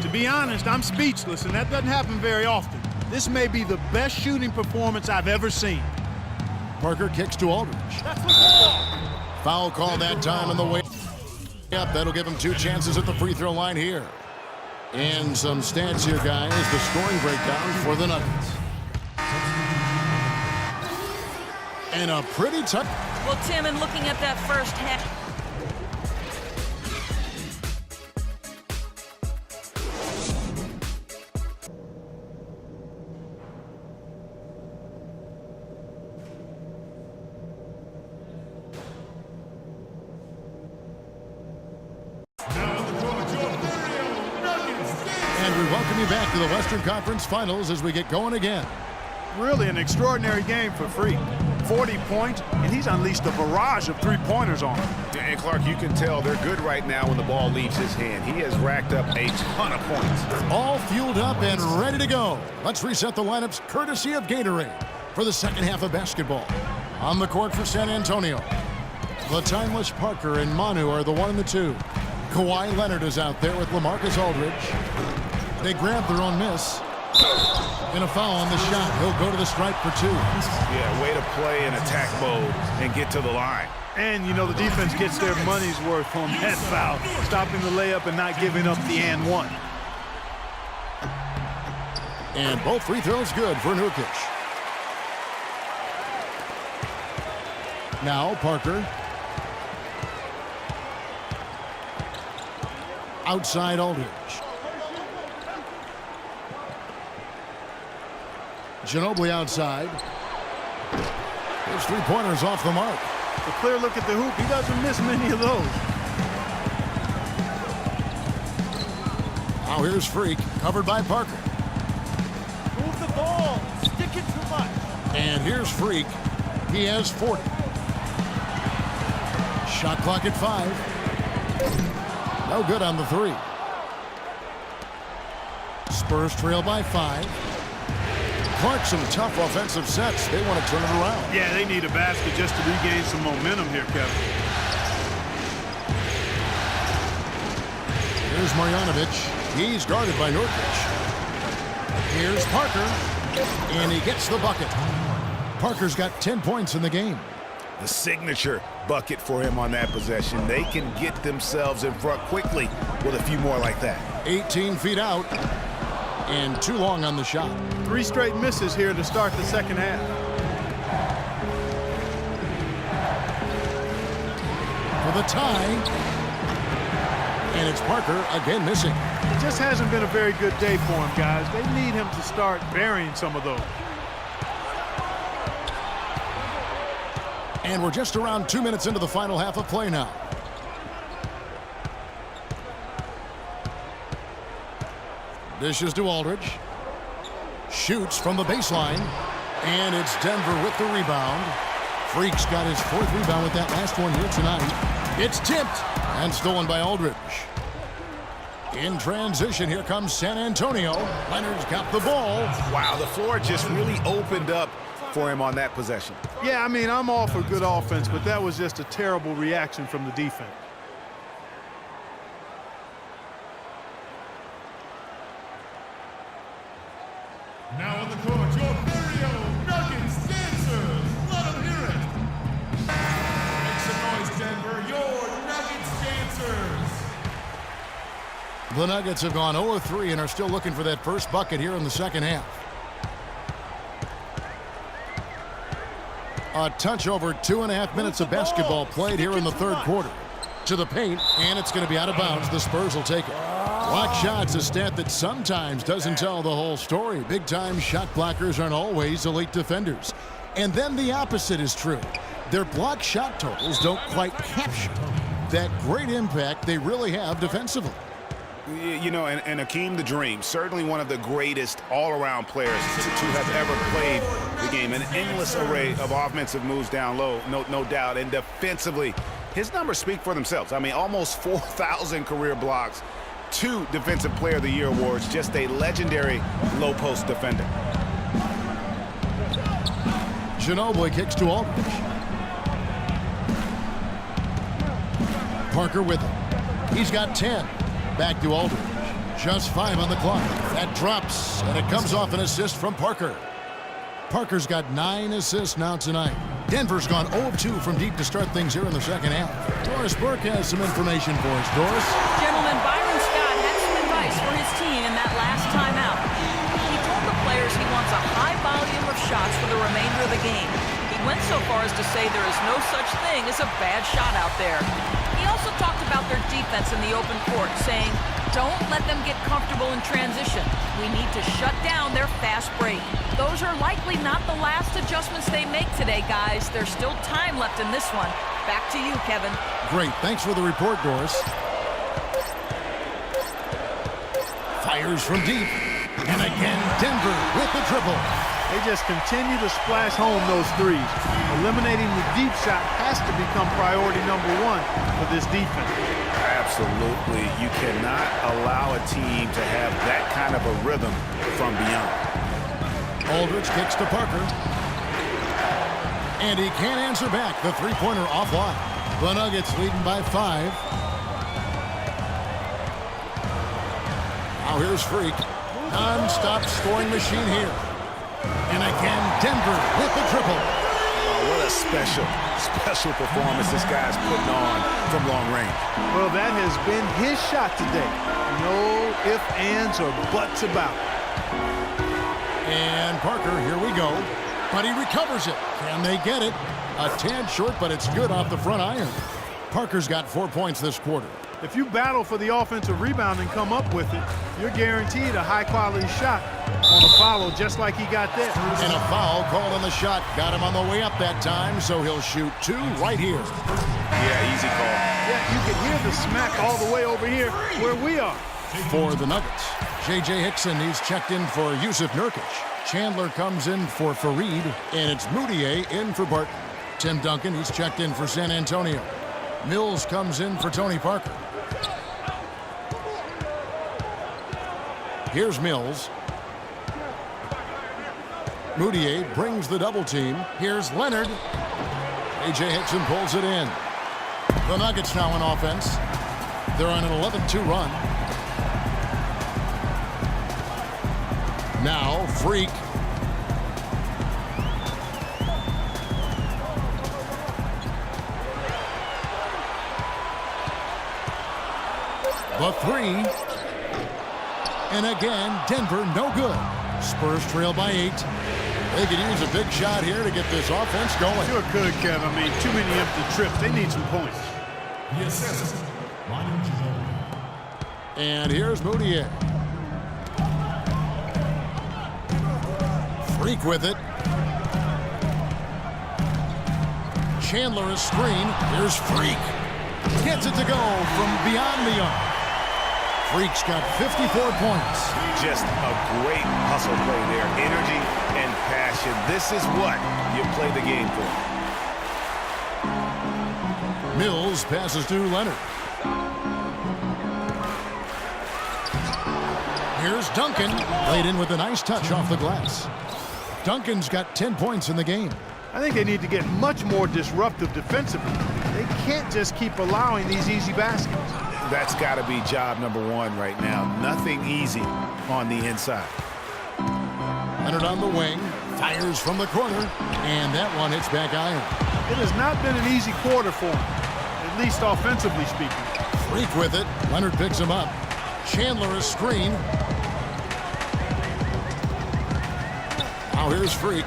To be honest, I'm speechless, and that doesn't happen very often. This may be the best shooting performance I've ever seen. Parker kicks to Aldridge. Foul call that time on the way up. That'll give him 2 chances at the free throw line here. And some stats here, guys. The scoring breakdown for the Nuggets. And a pretty tough. Well, Tim, in looking at that first half. And we welcome you back to the Western Conference Finals as we get going again. Really an extraordinary game for Freak. 40 points, and he's unleashed a barrage of three-pointers on him. And Clark, you can tell they're good right now when the ball leaves his hand. He has racked up a ton of points. All fueled up and ready to go. Let's reset the lineups courtesy of Gatorade for the second half of basketball. On the court for San Antonio, the timeless Parker and Manu are the 1 and the 2. Kawhi Leonard is out there with LaMarcus Aldridge. They grab their own miss. And a foul on the shot. He'll go to the stripe for 2. Yeah, way to play in attack mode and get to the line. And, you know, the defense gets their money's worth on that foul, stopping the layup and not giving up the and one. And both free throws good for Nurkic. Now Parker. Outside Aldridge. Ginobili outside. His 3-pointers off the mark. A clear look at the hoop. He doesn't miss many of those. Now here's Freak, covered by Parker. Move the ball. Stick it too much. And here's Freak. He has 40. Shot clock at 5. No good on the 3. Spurs trail by 5. Clark, some tough offensive sets. They want to turn it around. Yeah, they need a basket just to regain some momentum here, Kevin. Here's Marjanovic. He's guarded by Nurkic. Here's Parker. And he gets the bucket. Parker's got 10 points in the game. The signature bucket for him on that possession. They can get themselves in front quickly with a few more like that. 18 feet out. And too long on the shot. 3 straight misses here to start the second half. For the tie. And it's Parker again missing. It just hasn't been a very good day for him, guys. They need him to start burying some of those. And we're just around 2 minutes into the final half of play now. Dishes to Aldridge. Shoots from the baseline. And it's Denver with the rebound. Freak's got his 4th rebound with that last one here tonight. It's tipped and stolen by Aldridge. In transition, here comes San Antonio. Leonard's got the ball. Wow, the floor just really opened up for him on that possession. Yeah, I mean, I'm all for good offense, but that was just a terrible reaction from the defense. Now on the court, your Furio Nuggets dancers. Let them hear it. Make some noise, Denver. Your Nuggets dancers. The Nuggets have gone 0-3 and are still looking for that first bucket here in the second half. A touch over 2.5 minutes of basketball played here in the third quarter. To the paint, and it's going to be out of bounds. The Spurs will take it. Block shots, a stat that sometimes doesn't tell the whole story. Big-time shot blockers aren't always elite defenders. And then the opposite is true. Their block shot totals don't quite capture that great impact they really have defensively. You know, and Hakeem the Dream, certainly one of the greatest all-around players to have ever played the game. An endless array of offensive moves down low, no doubt. And defensively, his numbers speak for themselves. I mean, almost 4,000 career blocks, 2 Defensive Player of the Year awards, just a legendary low-post defender. Ginobili kicks to Aldridge. Parker with him. He's got 10. Back to Aldridge. Just 5 on the clock. That drops, and it comes off an assist from Parker. Parker's got 9 assists now tonight. Denver's gone 0 of 2 from deep to start things here in the second half. Doris Burke has some information for us. Doris? Gentlemen, Byron Scott had some advice for his team in that last timeout. He told the players he wants a high volume of shots for the remainder of the game. He went so far as to say there is no such thing as a bad shot out there. He also talked about their defense in the open court, saying, don't let them get comfortable in transition. We need to shut down their fast break. Those are likely not the last adjustments they make today, guys. There's still time left in this one. Back to you, Kevin. Great. Thanks for the report, Doris. Fires from deep. And again, Denver with the triple. They just continue to splash home those threes. Eliminating the deep shot has to become priority number 1 for this defense. Absolutely. You cannot allow a team to have that kind of a rhythm from beyond. Aldridge kicks to Parker. And he can't answer back. The three-pointer offline. The Nuggets leading by 5. Now here's Freak. Non-stop scoring machine here. And again, Denver with the triple. Oh, what a special performance this guy's putting on from long range. Well, that has been his shot today. No ifs, ands, or buts about it. And Parker, here we go. But he recovers it. Can they get it? A tad short, but it's good off the front iron. Parker's got 4 points this quarter. If you battle for the offensive rebound and come up with it, you're guaranteed a high-quality shot on a follow just like he got there. And a foul called on the shot. Got him on the way up that time, so he'll shoot 2 right here. Yeah, easy call. Yeah, you can hear the smack all the way over here where we are. For the Nuggets, J.J. Hickson, he's checked in for Yusuf Nurkic. Chandler comes in for Fareed, and it's Moutier in for Barton. Tim Duncan, he's checked in for San Antonio. Mills comes in for Tony Parker. Here's Mills. Moutier brings the double team. Here's Leonard. A.J. Hickson pulls it in. The Nuggets now in offense. They're on an 11-2 run. Now, Freak. The 3. And again, Denver no good. Spurs trail by 8. They could use a big shot here to get this offense going. Sure could, Kev. I mean, too many empty trips. They need some points. The assist, Manu Ginobili. And here's Moutier. Freak with it. Chandler is screen. Here's Freak. Gets it to go from beyond the arc. Freak's got 54 points. Just a great hustle play there. Energy and passion. This is what you play the game for. Mills passes to Leonard. Here's Duncan. Laid in with a nice touch off the glass. Duncan's got 10 points in the game. I think they need to get much more disruptive defensively. They can't just keep allowing these easy baskets. That's got to be job number 1 right now. Nothing easy on the inside. Leonard on the wing. Fires from the corner. And that one hits back iron. It has not been an easy quarter for him, at least offensively speaking. Freak with it. Leonard picks him up. Chandler is screen. Now here's Freak.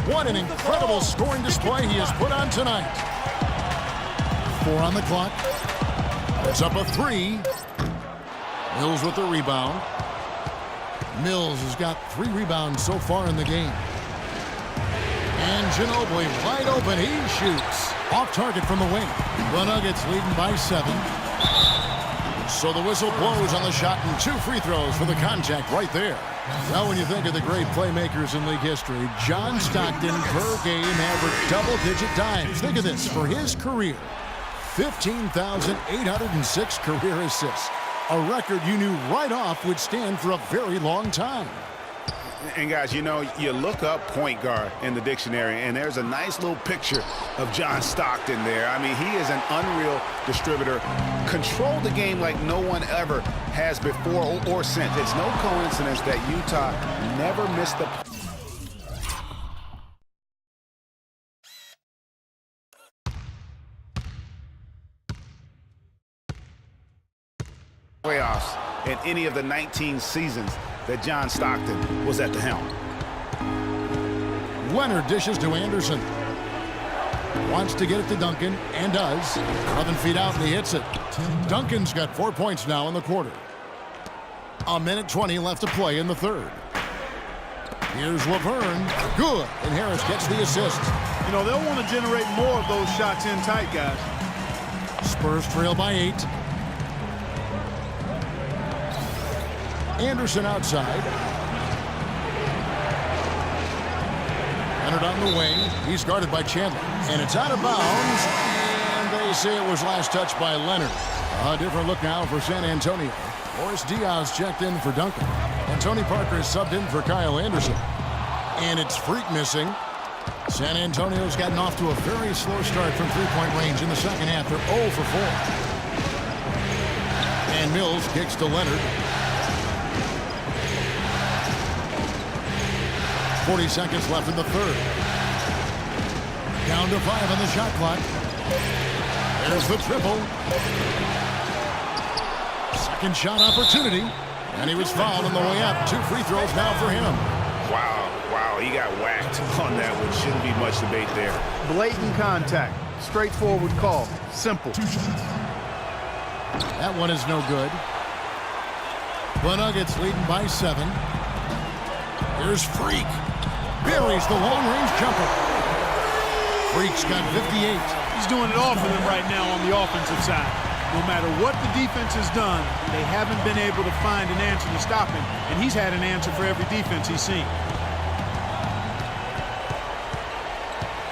What an incredible scoring display he has put on tonight. 4 on the clock. It's up a 3. Mills with the rebound. Mills has got 3 rebounds so far in the game. And Ginobili wide open. He shoots. Off target from the wing. The Nuggets leading by 7. So the whistle blows on the shot and 2 free throws for the contact right there. Now when you think of the great playmakers in league history, John Stockton per game averaged double-digit dimes. Think of this. For his career, 15,806 career assists. A record you knew right off would stand for a very long time. And guys, you know, you look up point guard in the dictionary, and there's a nice little picture of John Stockton there. I mean, he is an unreal distributor. Controlled the game like no one ever has before or since. It's no coincidence that Utah never missed the playoffs in any of the 19 seasons that John Stockton was at the helm. Leonard dishes to Anderson. Wants to get it to Duncan, and does. 11 feet out, and he hits it. Duncan's got 4 points now in the quarter. A minute 20 left to play in the third. Here's Laverne. Good. And Harris gets the assist. You know, they'll want to generate more of those shots in tight, guys. Spurs trail by 8. Anderson outside. Leonard on the wing. He's guarded by Chandler. And it's out of bounds. And they say it was last touched by Leonard. A different look now for San Antonio. Boris Diaz checked in for Duncan. And Tony Parker is subbed in for Kyle Anderson. And it's Freak missing. San Antonio's gotten off to a very slow start from three-point range in the second half. They're 0 for 4. And Mills kicks to Leonard. 40 seconds left in the third. Down to 5 on the shot clock. There's the triple. Second shot opportunity. And he was fouled on the way up. 2 free throws now for him. Wow, he got whacked on that, which shouldn't be much debate there. Blatant contact. Straightforward call. Simple. That one is no good. The Nuggets leading by 7. Here's Freak. Buries the long-range jumper. Freak's got 58. He's doing it all for them right now on the offensive side. No matter what the defense has done, they haven't been able to find an answer to stop him, and he's had an answer for every defense he's seen.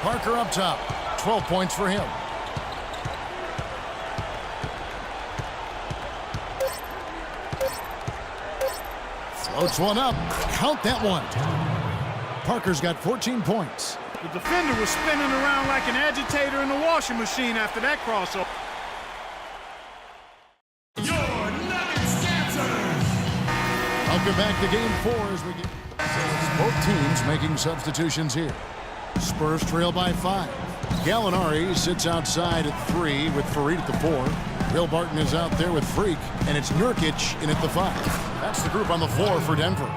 Parker up top. 12 points for him. Floats one up. Count that one. Parker's got 14 points. The defender was spinning around like an agitator in the washing machine after that crossover. Your Nuggets dancers. Welcome back to Game 4 as we get both teams making substitutions here. Spurs trail by 5. Gallinari sits outside at 3 with Farid at the 4. Will Barton is out there with Freak, and it's Nurkic in at the 5. That's the group on the floor for Denver.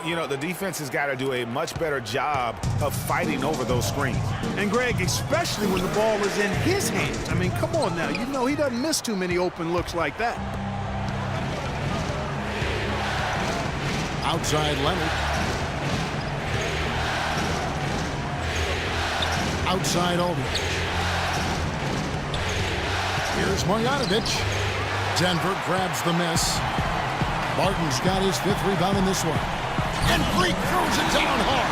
You know, the defense has got to do a much better job of fighting over those screens. And Greg, especially when the ball is in his hands. I mean, come on now. You know he doesn't miss too many open looks like that. Outside Leonard. Outside Aldridge. Here's Marjanovic. Denver grabs the miss. Barton's got his 5th rebound in this one. And Freak throws it down hard.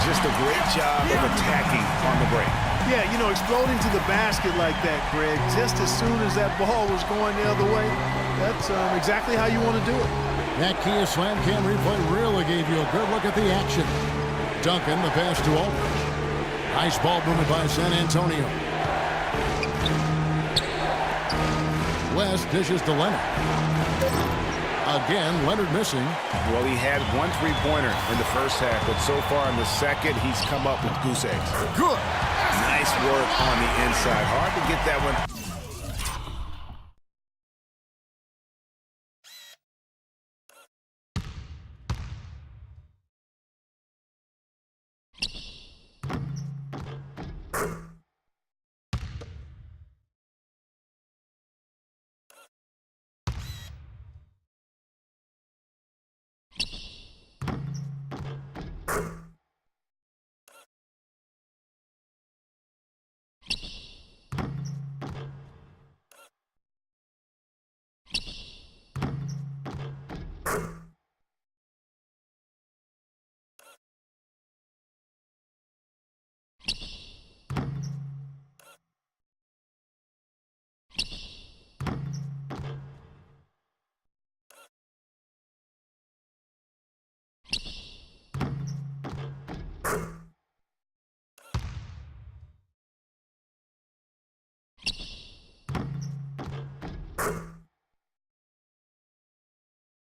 Just a great job of attacking on the break. Yeah, you know, exploding to the basket like that, Greg, just as soon as that ball was going the other way, that's exactly how you want to do it. That Kia Slam Cam replay really gave you a good look at the action. Duncan, the pass to Aldridge. Nice ball movement by San Antonio. West dishes to Leonard. Again, Leonard missing. Well, he had 1 3-pointer in the first half, but so far in the second, he's come up with goose eggs. Good. Nice work on the inside. Hard to get that one.